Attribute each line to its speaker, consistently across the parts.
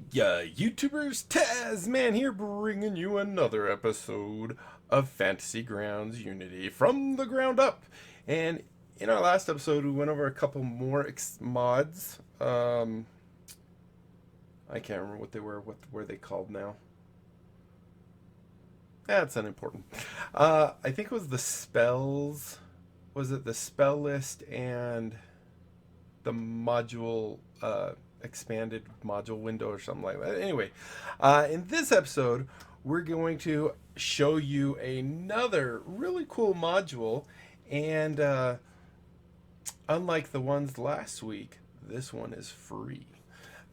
Speaker 1: Yeah, YouTubers, Tazman here, bringing you another episode of Fantasy Grounds Unity from the ground up. And in our last episode, we went over a couple more mods. I can't remember what they were. What were they called now? That's unimportant. I think it was the spells. Was it the spell list and the module expanded module window or something like that? Anyway, in this episode, we're going to show you another really cool module, and unlike the ones last week, this one is free.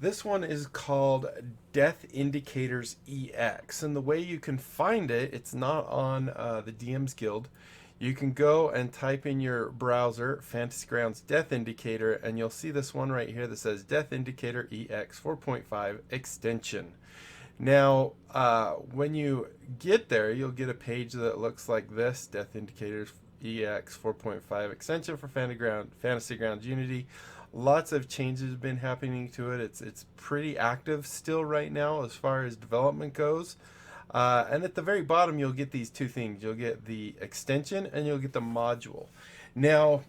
Speaker 1: This one is called Death Indicators EX, and the way you can find it, it's not on the DM's Guild. You can go and type in your browser Fantasy Grounds Death Indicator, and you'll see this one right here that says Death Indicator EX 4.5 extension. Now, when you get there, you'll get a page that looks like this: Death Indicators EX 4.5 extension for Fantasy Grounds Unity. Lots of changes have been happening to it. It's pretty active still right now as far as development goes. And at the very bottom, you'll get these two things. You'll get the extension and you'll get the module. Now,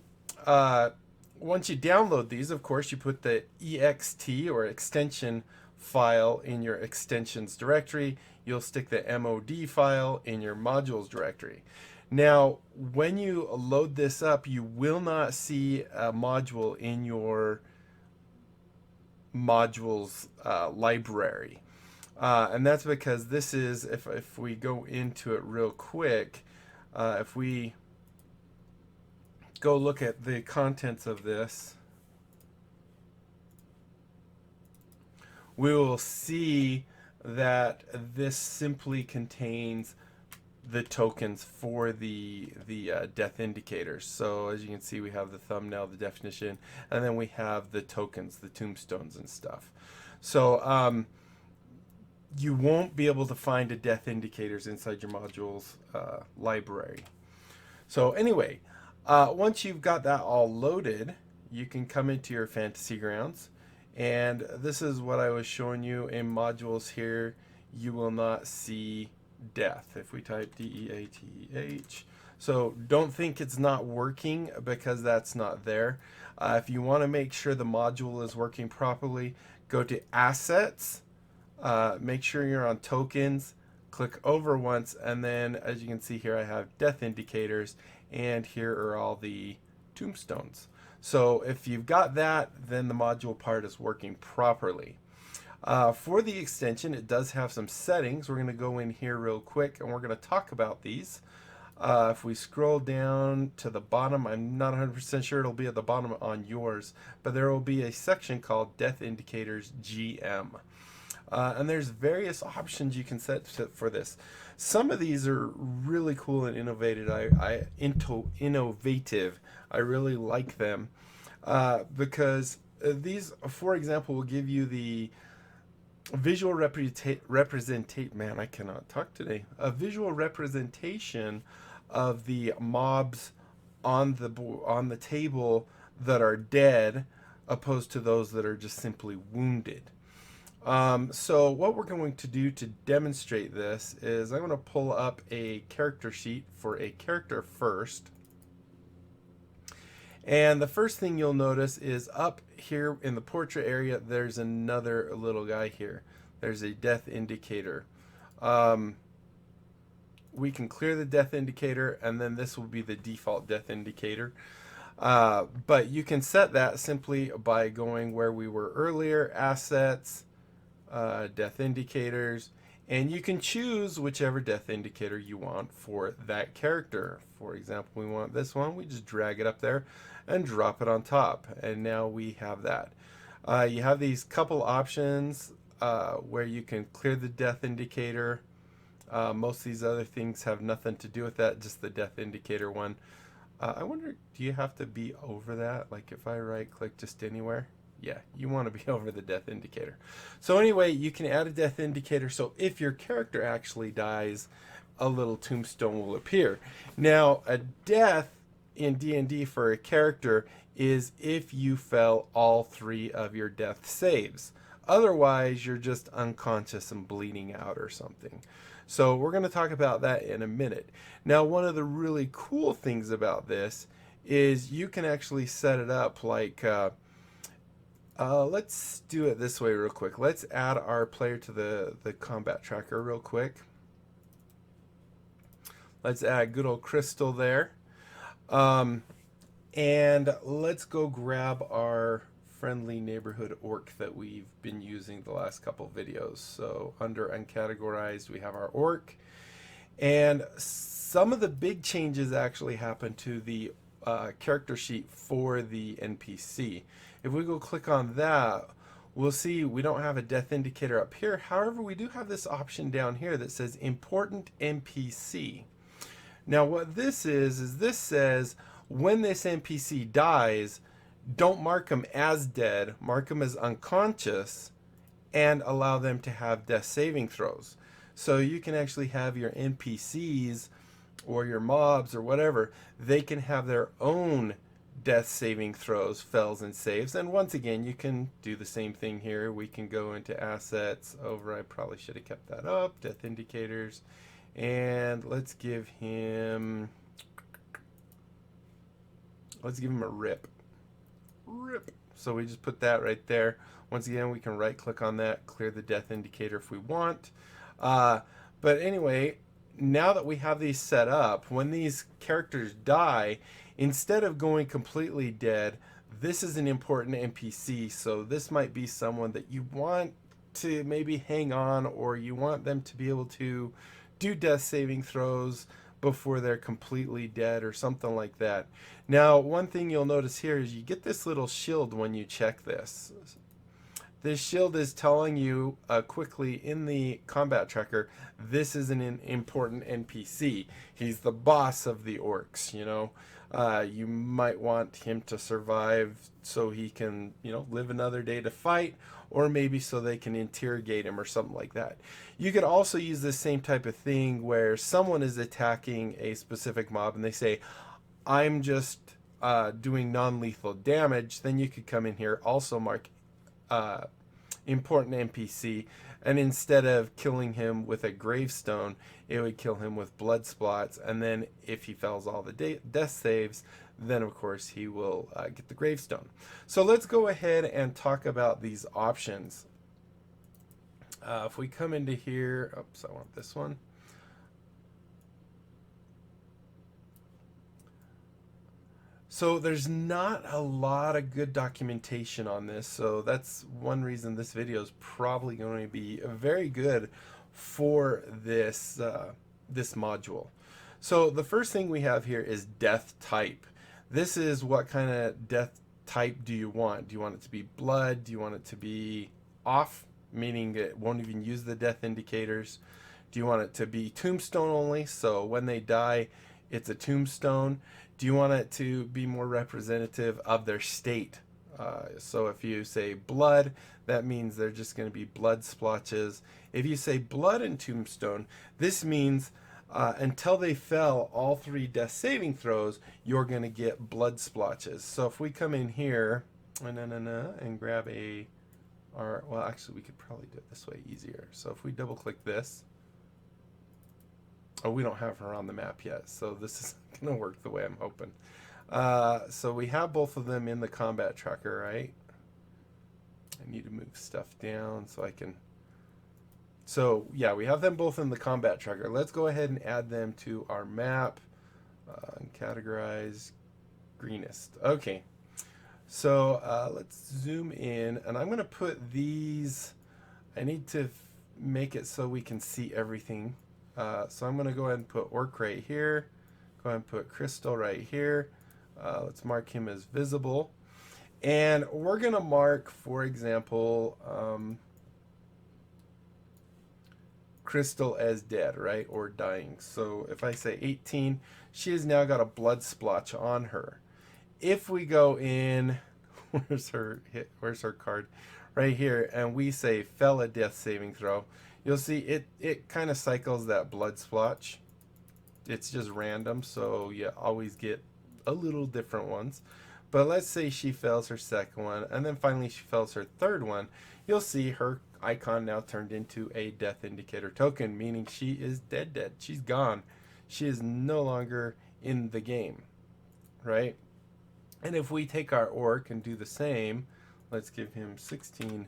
Speaker 1: once you download these, of course, you put the ext or extension file in your extensions directory. You'll stick the mod file in your modules directory. Now, when you load this up, you will not see a module in your modules library. And that's because this is, if we go into it real quick, if we go look at the contents of this, we will see that this simply contains the tokens for the death indicators. So as you can see, we have the thumbnail, the definition, and then we have the tokens, the tombstones and stuff. So you won't be able to find a death indicators inside your modules library. So anyway, once you've got that all loaded, you can come into your Fantasy Grounds, and this is what I was showing you in modules here. You will not see death if we type DEATH. So don't think it's not working, because that's not there. If you want to make sure the module is working properly, go to Assets, make sure you're on Tokens, click over once, and then as you can see here, I have Death Indicators, and here are all the tombstones. So if you've got that, then the module part is working properly. For the extension, it does have some settings. We're going to go in here real quick and we're going to talk about these. If we scroll down to the bottom, I'm not 100% sure it'll be at the bottom on yours, but there will be a section called Death Indicators GM. And there's various options you can set for this. Some of these are really cool and innovative. Innovative. I really like them because these, for example, will give you the visual representation. Man, I cannot talk today. A visual representation of the mobs on the table that are dead, opposed to those that are just simply wounded. So what we're going to do to demonstrate this is I'm going to pull up a character sheet for a character first. And the first thing you'll notice is up here in the portrait area, there's another little guy here. There's a death indicator. We can clear the death indicator, and then this will be the default death indicator. But you can set that simply by going where we were earlier, Assets, Death Indicators, and you can choose whichever death indicator you want for that character. For example, we want this one. We just drag it up there and drop it on top, and now we have that. You have these couple options where you can clear the death indicator. Most of these other things have nothing to do with that, just the death indicator one. I wonder, do you have to be over that? Like if I right click just anywhere? Yeah, you want to be over the death indicator. So anyway, you can add a death indicator, so if your character actually dies, a little tombstone will appear. Now, a death in D&D for a character is if you fail all 3 of your death saves. Otherwise, you're just unconscious and bleeding out or something. So we're going to talk about that in a minute. Now, one of the really cool things about this is you can actually set it up like, let's do it this way real quick. Let's add our player to the combat tracker real quick. Let's add good old Crystal there. And let's go grab our friendly neighborhood orc that we've been using the last couple videos. So under uncategorized, we have our orc. And some of the big changes actually happen to the character sheet for the NPC. If we go click on that, we'll see we don't have a death indicator up here. However, we do have this option down here that says important NPC. Now what this is this says when this NPC dies, don't mark them as dead, mark them as unconscious, and allow them to have death saving throws. So you can actually have your NPCs or your mobs or whatever, they can have their own death saving throws, fells, and saves. And once again, you can do the same thing here. We can go into assets, override, probably should have kept that up, death indicators, and let's give him a rip. So we just put that right there. Once again, we can right click on that, clear the death indicator if we want. But anyway, now that we have these set up, when these characters die, instead of going completely dead, this is an important NPC. So this might be someone that you want to maybe hang on, or you want them to be able to do death saving throws before they're completely dead or something like that. Now, one thing you'll notice here is you get this little shield when you check this. This shield is telling you quickly in the combat tracker, this is an important NPC. He's the boss of the orcs, you know. You might want him to survive so he can, you know, live another day to fight, or maybe so they can interrogate him or something like that. You could also use this same type of thing where someone is attacking a specific mob and they say, I'm just doing non-lethal damage. Then you could come in here, also mark important NPC, and instead of killing him with a gravestone, it would kill him with blood splots. And then if he fails all the death saves, then of course he will get the gravestone. So let's go ahead and talk about these options. If we come into here, oops, I want this one. So there's not a lot of good documentation on this, so that's one reason this video is probably going to be very good for this this module. So the first thing we have here is death type. This is what kind of death type do you want? Do you want it to be blood? Do you want it to be off, meaning it won't even use the death indicators? Do you want it to be tombstone only, so when they die it's a tombstone? Do you want it to be more representative of their state? So if you say blood, that means they're just going to be blood splotches. If you say blood and tombstone, this means until they fail all 3 death saving throws, you're going to get blood splotches. So if we come in here and grab well, actually we could probably do it this way easier. So if we double click this, oh, we don't have her on the map yet, so this isn't going to work the way I'm hoping. So we have both of them in the combat tracker, right? I need to move stuff down so I can... So, yeah, we have them both in the combat tracker. Let's go ahead and add them to our map. Categorize greenest. Okay. So, let's zoom in, and I'm going to put these... I need to make it so we can see everything. So I'm going to go ahead and put orc right here. Go ahead and put crystal right here. Let's mark him as visible. And we're going to mark, for example, crystal as dead, right? Or dying. So if I say 18, she has now got a blood splotch on her. If we go in, where's her card? Right here, and we say fail a death saving throw, you'll see it kind of cycles that blood splotch. It's just random, so you always get a little different ones. But let's say she fails her second one, and then finally she fails her third one. You'll see her icon now turned into a death indicator token, meaning she is dead. She's gone. She is no longer in the game, right? And if we take our orc and do the same, let's give him 16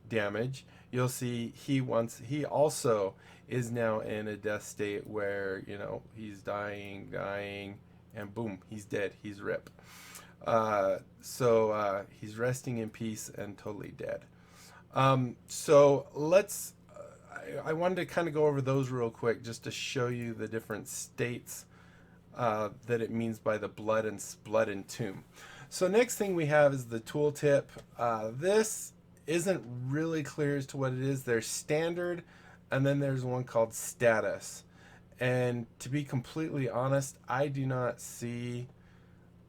Speaker 1: damage, you'll see he also is now in a death state where, you know, he's dying, and boom, he's dead. He's rip. So he's resting in peace and totally dead. So let's, I wanted to kind of go over those real quick just to show you the different states that it means by the blood and tomb. So next thing we have is the tooltip. This isn't really clear as to what it is. There's standard, and then there's one called status. And to be completely honest, I do not see.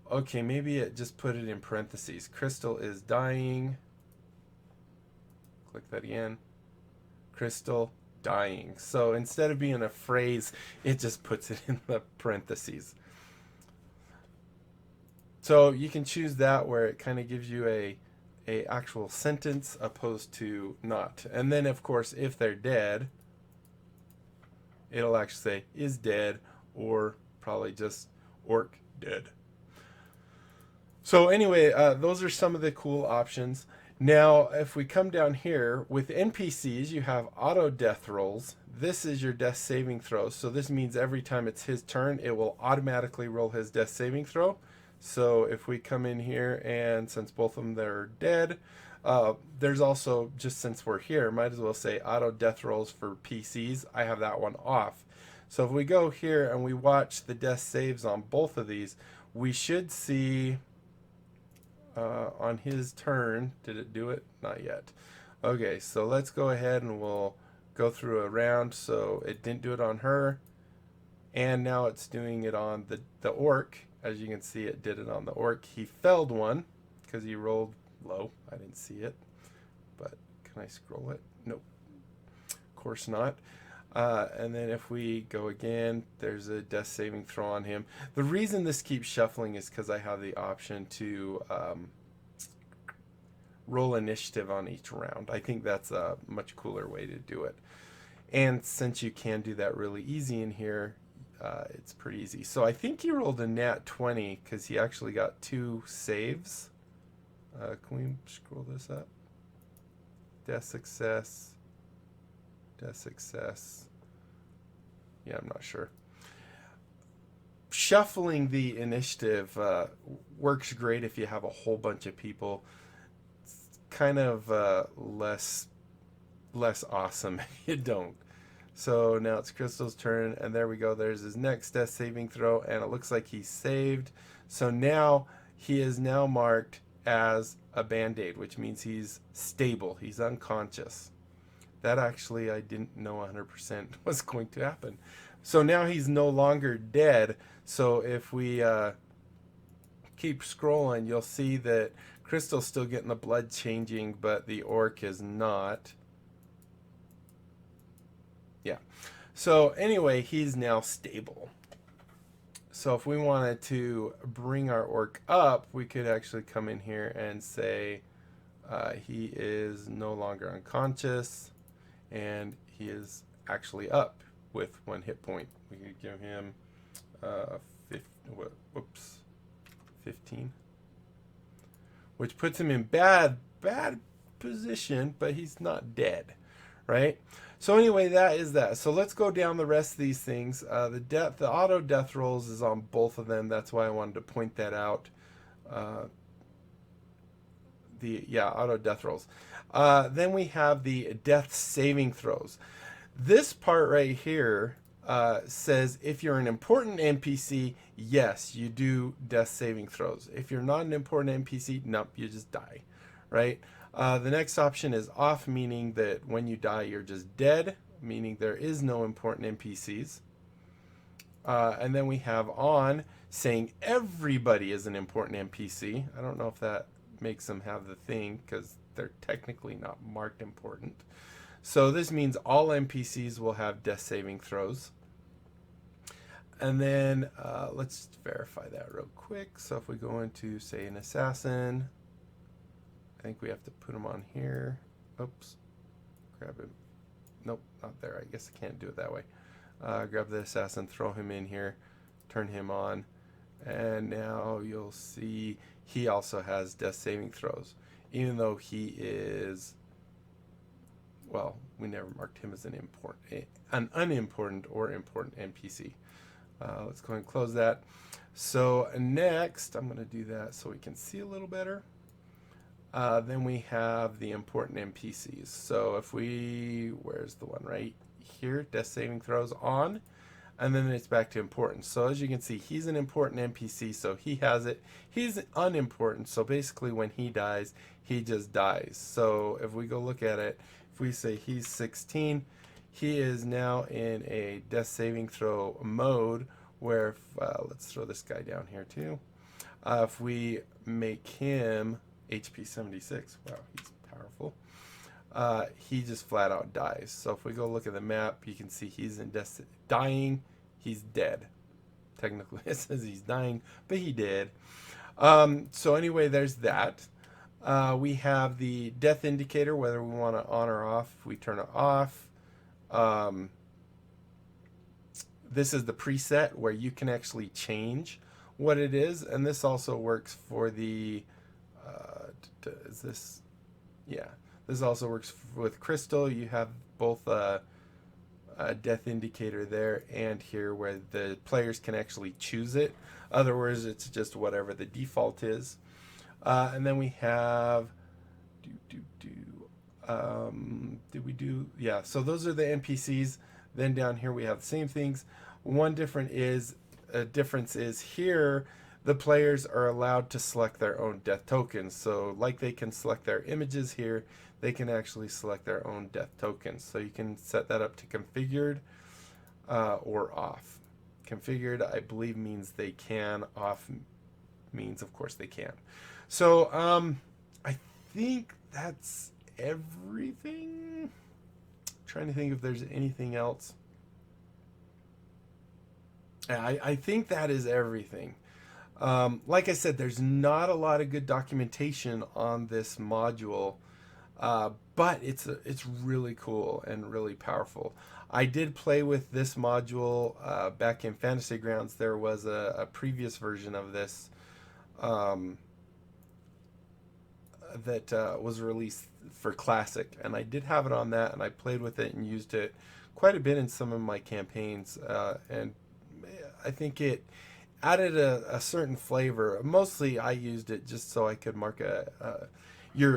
Speaker 1: Okay, maybe it just put it in parentheses. Crystal is dying. Click that again. Crystal dying. So instead of being a phrase, it just puts it in the parentheses. So you can choose that where it kind of gives you a actual sentence opposed to not. And then of course, if they're dead, it'll actually say is dead, or probably just orc dead. So anyway, those are some of the cool options. Now, if we come down here, with NPCs, you have auto death rolls. This is your death saving throw. So this means every time it's his turn, it will automatically roll his death saving throw. So if we come in here, and since both of them they're dead, there's also, just since we're here, might as well say auto death rolls for PCs. I have that one off. So if we go here and we watch the death saves on both of these, we should see on his turn, did it do it? Not yet. Okay, so let's go ahead and we'll go through a round. So it didn't do it on her, and now it's doing it on the orc. As you can see, it did it on the orc. He failed one because he rolled low. I didn't see it, but can I scroll it? Nope, of course not. And then if we go again, there's a death saving throw on him. The reason this keeps shuffling is because I have the option to roll initiative on each round. I think that's a much cooler way to do it. And since you can do that really easy in here, it's pretty easy. So I think he rolled a nat 20 because he actually got 2 saves. Can we scroll this up? Death success. Death success. Yeah, I'm not sure. Shuffling the initiative works great if you have a whole bunch of people. It's kind of less awesome if you don't. So now it's Crystal's turn, and there we go. There's his next death saving throw, and it looks like he's saved. So now he is now marked as a band-aid, which means he's stable. He's unconscious. That actually I didn't know 100% was going to happen. So now he's no longer dead. So if we keep scrolling, you'll see that Crystal's still getting the blood changing, but the orc is not. Yeah. So anyway, he's now stable. So if we wanted to bring our orc up, we could actually come in here and say he is no longer unconscious, and he is actually up with 1 hit point. We could give him 15, which puts him in bad position, but he's not dead, right? So anyway, that is that. So let's go down the rest of these things. The auto death rolls is on both of them. That's why I wanted to point that out. Auto death rolls. Then we have the death saving throws. This part right here says if you're an important NPC, yes, you do death saving throws. If you're not an important NPC, nope, you just die, right? The next option is off, meaning that when you die, you're just dead, meaning there is no important NPCs. And then we have on, saying everybody is an important NPC. I don't know if that makes them have the thing, because they're technically not marked important. So this means all NPCs will have death saving throws. And then let's verify that real quick. So if we go into, say, an assassin, I think we have to put him on here. Oops, grab him. Nope, not there. I guess I can't do it that way. Grab the assassin, throw him in here, turn him on, and now you'll see he also has death saving throws, even though he is, well, we never marked him as an unimportant or important NPC. Let's go ahead and close that. So next, I'm going to do that so we can see a little better. Then we have the important NPCs. So if we, where's the one right here? Death saving throws on, and then it's back to important. So as you can see, he's an important NPC, so he has it. He's unimportant, so basically when he dies, he just dies. So if we go look at it, if we say he's 16, he is now in a death saving throw mode where, let's throw this guy down here too. If we make him HP 76, wow, he's powerful. He just flat out dies. So if we go look at the map, you can see he's in dying. He's dead. Technically, it says he's dying, but he did. So anyway, there's that. We have the death indicator, whether we want to on or off. If we turn it off, this is the preset where you can actually change what it is, and this also works for the is this, yeah, this also works with crystal. You have both a death indicator there and here where the players can actually choose it. Other words, it's just whatever the default is. And then we have did we do, yeah, so those are the NPCs. Then down here we have the same things. One difference is here the players are allowed to select their own death tokens. So like they can select their images here, they can actually select their own death tokens. So you can set that up to configured or off. Configured, I believe, means they can. Off means, of course, they can. So I think that's everything. I'm trying to think if there's anything else. I think that is everything. Like I said, there's not a lot of good documentation on this module, but it's really cool and really powerful. I did play with this module back in Fantasy Grounds. There was a previous version of this that was released for Classic, and I did have it on that, and I played with it and used it quite a bit in some of my campaigns, and I think it added a certain flavor. Mostly I used it just so I could mark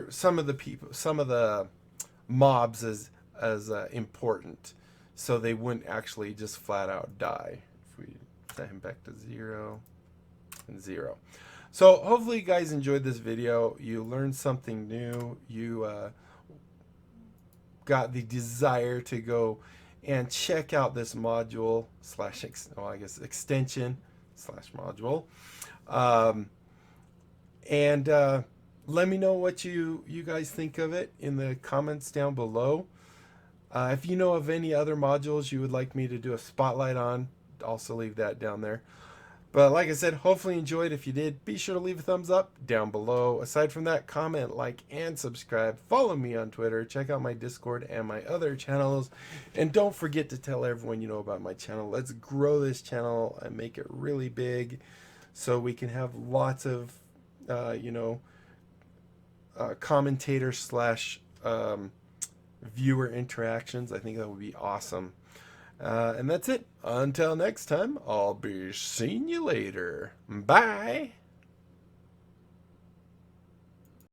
Speaker 1: some of the mobs as important, so they wouldn't actually just flat out die. If we set him back to 0 and 0. So hopefully you guys enjoyed this video. You learned something new. You got the desire to go and check out this module extension / module, and let me know what you guys think of it in the comments down below. If you know of any other modules you would like me to do a spotlight on, also leave that down there. But like I said, hopefully you enjoyed. If you did, be sure to leave a thumbs up down below. Aside from that, comment, like, and subscribe. Follow me on Twitter. Check out my Discord and my other channels. And don't forget to tell everyone you know about my channel. Let's grow this channel and make it really big so we can have lots of, commentator / viewer interactions. I think that would be awesome. And that's it. Until next time, I'll be seeing you later. Bye.